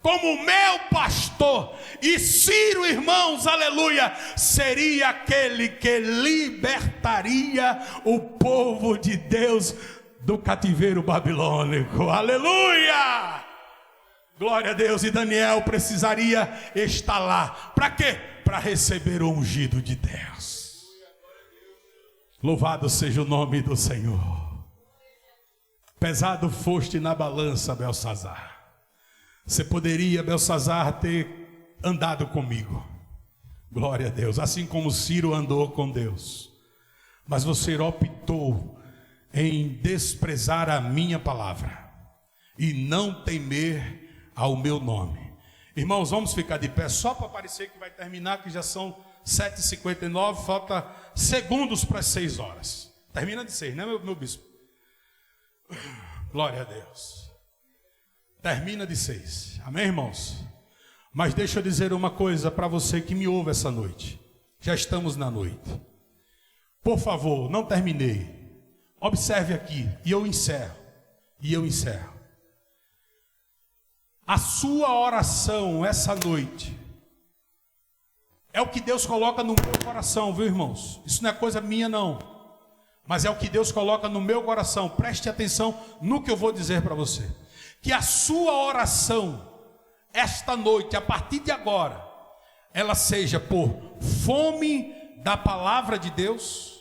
como meu pastor, e Ciro, irmãos, aleluia, seria aquele que libertaria o povo de Deus do cativeiro babilônico, aleluia, glória a Deus. E Daniel precisaria estar lá, para quê? Para receber o ungido de Deus. Louvado seja o nome do Senhor. Pesado foste na balança, Belsazar. Você poderia, Belsazar, ter andado comigo, glória a Deus, assim como Ciro andou com Deus, mas você optou em desprezar a minha palavra e não temer ao meu nome. Irmãos, vamos ficar de pé só para parecer que vai terminar, que já são 7h59, falta segundos para as 6 horas. Termina de 6, né, meu bispo? Glória a Deus. Termina de 6, amém, irmãos? Mas deixa eu dizer uma coisa para você que me ouve essa noite. Já estamos na noite. Por favor, não terminei. Observe aqui, e eu encerro. A sua oração essa noite é o que Deus coloca no meu coração, viu, irmãos? Isso não é coisa minha, não, mas é o que Deus coloca no meu coração. Preste atenção no que eu vou dizer para você. Que a sua oração esta noite, a partir de agora, ela seja por fome da palavra de Deus.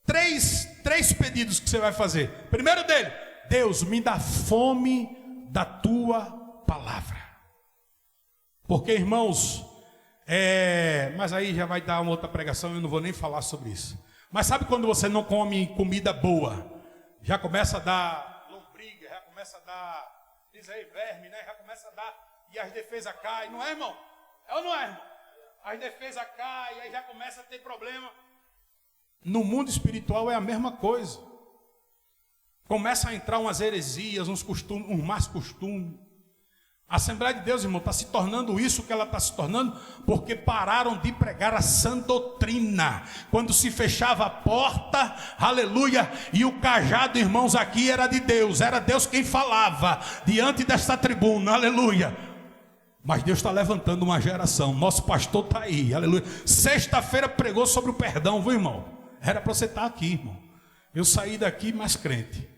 Três pedidos que você vai fazer. Primeiro dele: Deus, me dá fome da tua palavra. Porque, irmãos, mas aí já vai dar uma outra pregação, eu não vou nem falar sobre isso. Mas sabe quando você não come comida boa? Já começa a dar lombriga, já começa a dar, diz aí, verme, né? Já começa a dar, e as defesas caem, não é, irmão? É ou não é, irmão? As defesas caem, aí já começa a ter problema. No mundo espiritual é a mesma coisa. Começa a entrar umas heresias, uns costumes, uns más costumes. A Assembleia de Deus, irmão, está se tornando isso que ela está se tornando, porque pararam de pregar a sã doutrina. Quando se fechava a porta, aleluia, e o cajado, irmãos, aqui era de Deus, era Deus quem falava, diante desta tribuna, aleluia. Mas Deus está levantando uma geração, nosso pastor está aí, aleluia. Sexta-feira pregou sobre o perdão, viu, irmão? Era para você estar aqui, irmão. Eu saí daqui mais crente.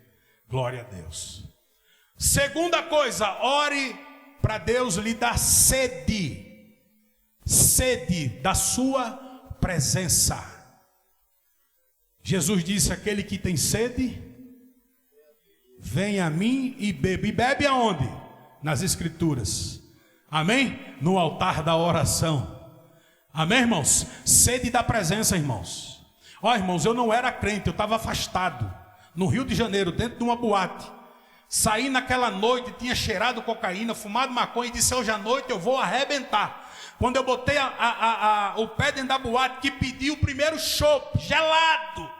Glória a Deus. Segunda coisa, ore para Deus lhe dar sede. Sede da sua presença. Jesus disse: aquele que tem sede, vem a mim e bebe. E bebe aonde? Nas Escrituras. Amém? No altar da oração. Amém, irmãos? Sede da presença, irmãos. Ó, irmãos, eu não era crente, eu estava afastado, no Rio de Janeiro, dentro de uma boate. Saí naquela noite, tinha cheirado cocaína, fumado maconha, e disse: hoje à noite eu vou arrebentar. Quando eu botei o pé dentro da boate, que pedi o primeiro chopp gelado,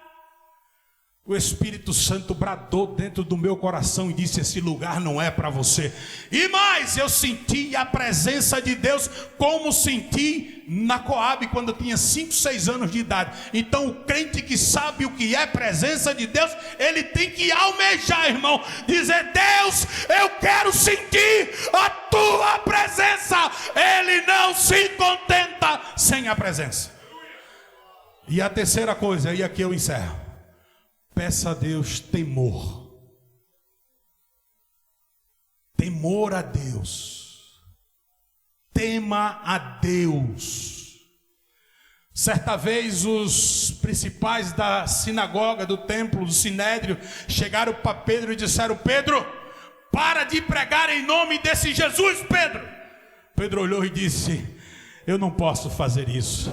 O Espírito Santo bradou dentro do meu coração e disse: esse lugar não é para você. E mais, eu senti a presença de Deus como senti na Coab quando eu tinha 5, 6 anos de idade. Então o crente que sabe o que é presença de Deus, ele tem que almejar, irmão, dizer: Deus, eu quero sentir a tua presença. Ele não se contenta sem a presença. E a terceira coisa, e aqui eu encerro: peça a Deus temor. Temor a Deus. Tema a Deus. Certa vez os principais da sinagoga, do templo, do sinédrio, chegaram para Pedro e disseram: Pedro, para de pregar em nome desse Jesus, Pedro. Pedro olhou e disse: eu não posso fazer isso,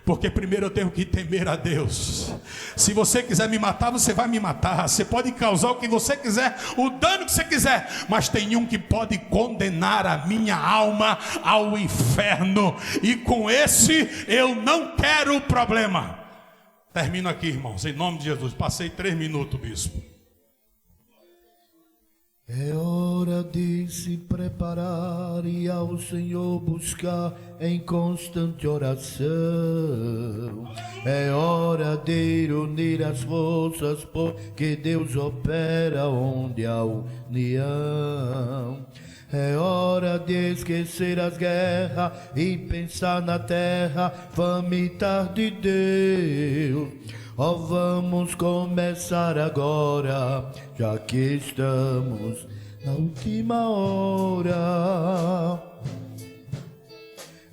porque primeiro eu tenho que temer a Deus. Se você quiser me matar, você vai me matar. Você pode causar o que você quiser, o dano que você quiser, mas tem um que pode condenar a minha alma ao inferno, e com esse eu não quero problema. Termino aqui, irmãos, em nome de Jesus. Passei 3 minutos, bispo. É hora de se preparar e ao Senhor buscar em constante oração. É hora de unir as forças, porque Deus opera onde há união. É hora de esquecer as guerras e pensar na terra famintar de Deus. Oh, vamos começar agora, já que estamos na última hora.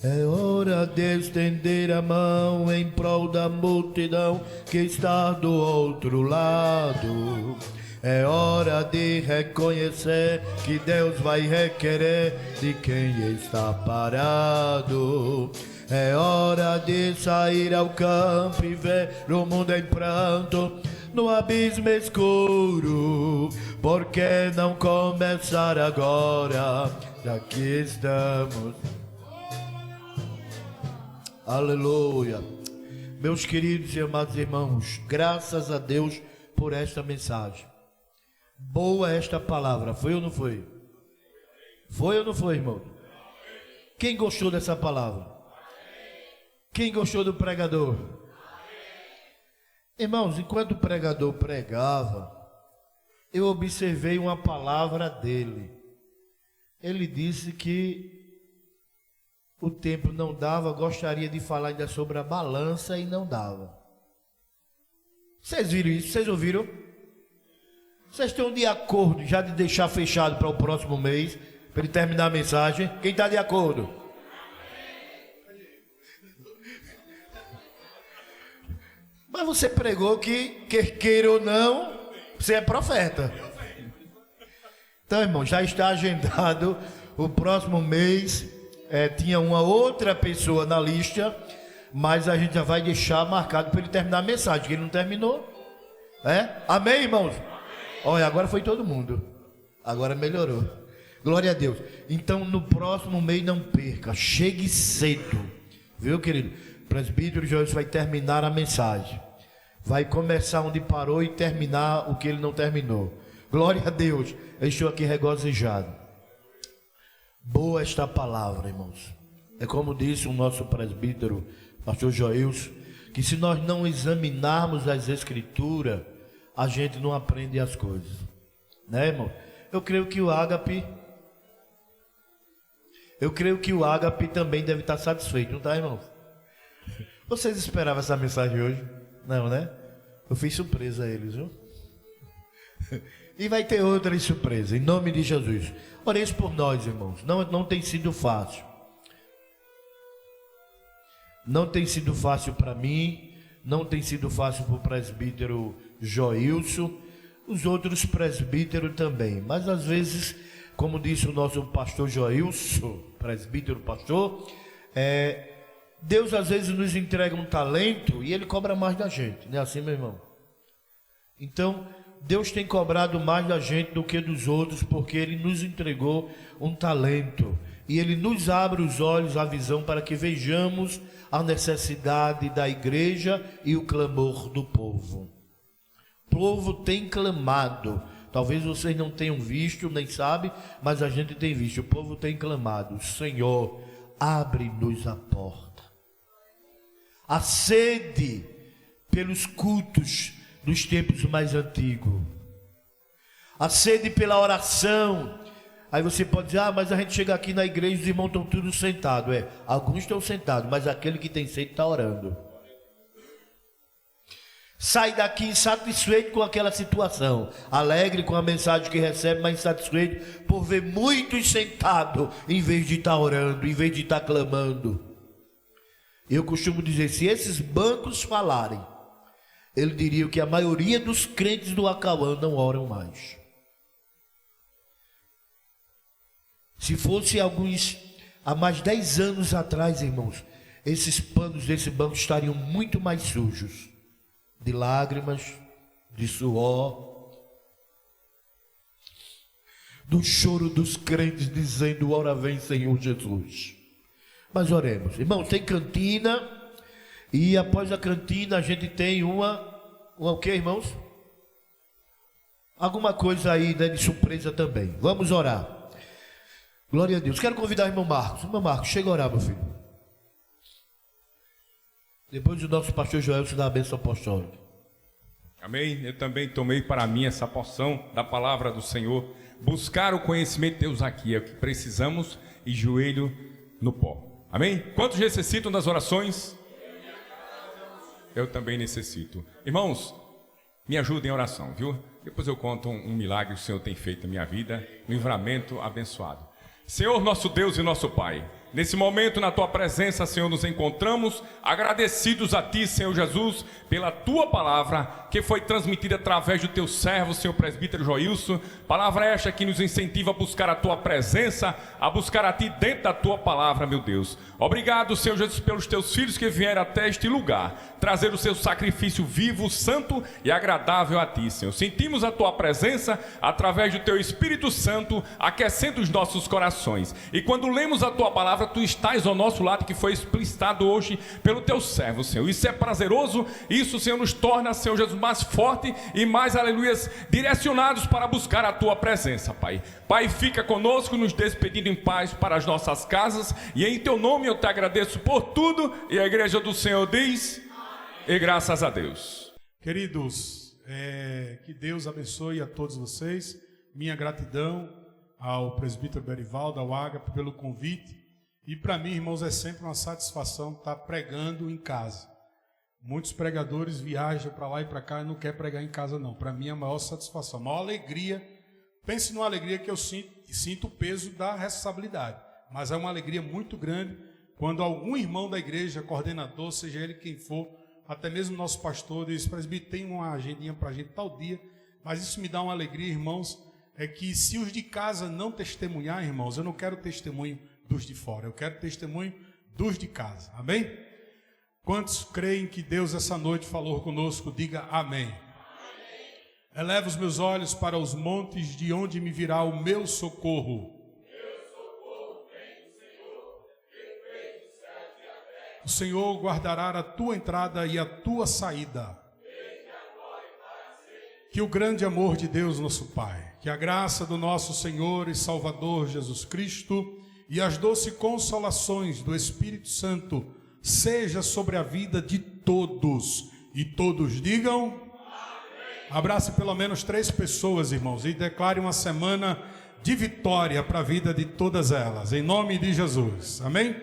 É hora de estender a mão em prol da multidão que está do outro lado. É hora de reconhecer que Deus vai requerer de quem está parado. É hora de sair ao campo e ver o mundo em pranto, no abismo escuro. Por que não começar agora, já que estamos? Aleluia. Meus queridos e amados irmãos, graças a Deus por esta mensagem. Boa esta palavra, foi ou não foi? Foi ou não foi, irmão? Quem gostou dessa palavra? Quem gostou do pregador? Irmãos, enquanto o pregador pregava, eu observei uma palavra dele. Ele disse que o tempo não dava, gostaria de falar ainda sobre a balança e não dava. Vocês viram isso? Vocês ouviram? Vocês estão de acordo já de deixar fechado para o próximo mês, para ele terminar a mensagem? Quem está de acordo? Mas você pregou que, quer queira ou não, você é profeta. Então, irmão, já está agendado o próximo mês. Tinha uma outra pessoa na lista, mas a gente já vai deixar marcado para ele terminar a mensagem, que ele não terminou. Amém, irmãos? Olha, agora foi todo mundo. Agora melhorou. Glória a Deus. Então, no próximo mês, não perca. Chegue cedo. Viu, querido? O presbítero Joilson vai terminar a mensagem. Vai começar onde parou e terminar o que ele não terminou. Glória a Deus. Eu estou aqui regozijado. Boa esta palavra, irmãos. É como disse o nosso presbítero, pastor Joilson, que se nós não examinarmos as escrituras, a gente não aprende as coisas. Né, irmão? Eu creio que o ágape também deve estar satisfeito, não está, irmão? Vocês esperavam essa mensagem hoje? Não, né? Eu fiz surpresa a eles, viu? E vai ter outras surpresas, em nome de Jesus. Ore isso por nós, irmãos. Não tem sido fácil. Não tem sido fácil para mim, não tem sido fácil para o presbítero Joilson, os outros presbíteros também. Mas às vezes, como disse o nosso pastor Joilson, presbítero pastor, Deus às vezes nos entrega um talento e Ele cobra mais da gente, não é assim, meu irmão? Então, Deus tem cobrado mais da gente do que dos outros, porque Ele nos entregou um talento. E Ele nos abre os olhos, a visão, para que vejamos a necessidade da igreja e o clamor do povo. O povo tem clamado. Talvez vocês não tenham visto, nem sabem, mas a gente tem visto. O povo tem clamado: Senhor, abre-nos a porta. A sede pelos cultos dos tempos mais antigos. A sede pela oração. Aí você pode dizer: mas a gente chega aqui na igreja e os irmãos estão todos sentados. Alguns estão sentados, mas aquele que tem sede está orando. Sai daqui insatisfeito com aquela situação, alegre com a mensagem que recebe, mas insatisfeito por ver muitos sentados, em vez de estar orando, em vez de estar clamando. Eu costumo dizer: se esses bancos falarem, ele diria que a maioria dos crentes do Acauã não oram mais. Se fosse há mais 10 anos atrás, irmãos, esses panos desse banco estariam muito mais sujos, de lágrimas, de suor, do choro dos crentes dizendo: ora vem, Senhor Jesus. Mas oremos. Irmãos, tem cantina, e após a cantina a gente tem uma o que, irmãos? Alguma coisa aí, né, de surpresa também. Vamos orar. Glória a Deus. Quero convidar o irmão Marcos. Irmão Marcos, chega a orar, meu filho. Depois o nosso pastor Joel se dá a bênção apostólica. Amém? Eu também tomei para mim essa porção da palavra do Senhor. Buscar o conhecimento de Deus aqui é o que precisamos, e joelho no pó. Amém? Quantos necessitam das orações? Eu também necessito. Irmãos, me ajudem em oração, viu? Depois eu conto um milagre que o Senhor tem feito na minha vida, um livramento abençoado. Senhor, nosso Deus e nosso Pai, nesse momento, na Tua presença, Senhor, nos encontramos agradecidos a Ti, Senhor Jesus, pela Tua palavra que foi transmitida através do Teu servo, Senhor presbítero Joilson. Palavra esta que nos incentiva a buscar a Tua presença, a buscar a Ti dentro da Tua palavra, meu Deus. Obrigado, Senhor Jesus, pelos Teus filhos que vieram até este lugar, trazer o Seu sacrifício vivo, santo e agradável a Ti, Senhor. Sentimos a Tua presença através do Teu Espírito Santo, aquecendo os nossos corações. E quando lemos a Tua palavra, Tu estás ao nosso lado, que foi explicitado hoje pelo Teu servo, Senhor. Isso é prazeroso, isso, Senhor, nos torna, Senhor Jesus, mais forte e mais, aleluias, direcionados para buscar a Tua presença, Pai. Pai, fica conosco, nos despedindo em paz para as nossas casas, e em Teu nome eu Te agradeço por tudo, e a igreja do Senhor diz: e graças a Deus. Queridos, que Deus abençoe a todos vocês. Minha gratidão ao presbítero Berivaldo, ao Ágape, pelo convite. E para mim, irmãos, é sempre uma satisfação estar pregando em casa. Muitos pregadores viajam para lá e para cá e não querem pregar em casa, não. Para mim é a maior satisfação, a maior alegria. Pense numa alegria que eu sinto o peso da responsabilidade. Mas é uma alegria muito grande quando algum irmão da igreja, coordenador, seja ele quem for, até mesmo nosso pastor, diz: presbítero, tem uma agendinha para a gente tal dia. Mas isso me dá uma alegria, irmãos, é que se os de casa não testemunhar, irmãos, eu não quero testemunho dos de fora, eu quero testemunho dos de casa. Amém? Quantos creem que Deus essa noite falou conosco? Diga amém. Amém. Eleva os meus olhos para os montes, de onde me virá o meu socorro. Meu socorro vem do Senhor, que fez os céus e a terra. O Senhor guardará a tua entrada e a tua saída. Desde agora e para sempre. Que o grande amor de Deus, nosso Pai, que a graça do nosso Senhor e Salvador Jesus Cristo e as doces consolações do Espírito Santo seja sobre a vida de todos, e todos digam amém. Abrace pelo menos 3 pessoas, irmãos, e declare uma semana de vitória para a vida de todas elas, em nome de Jesus, amém?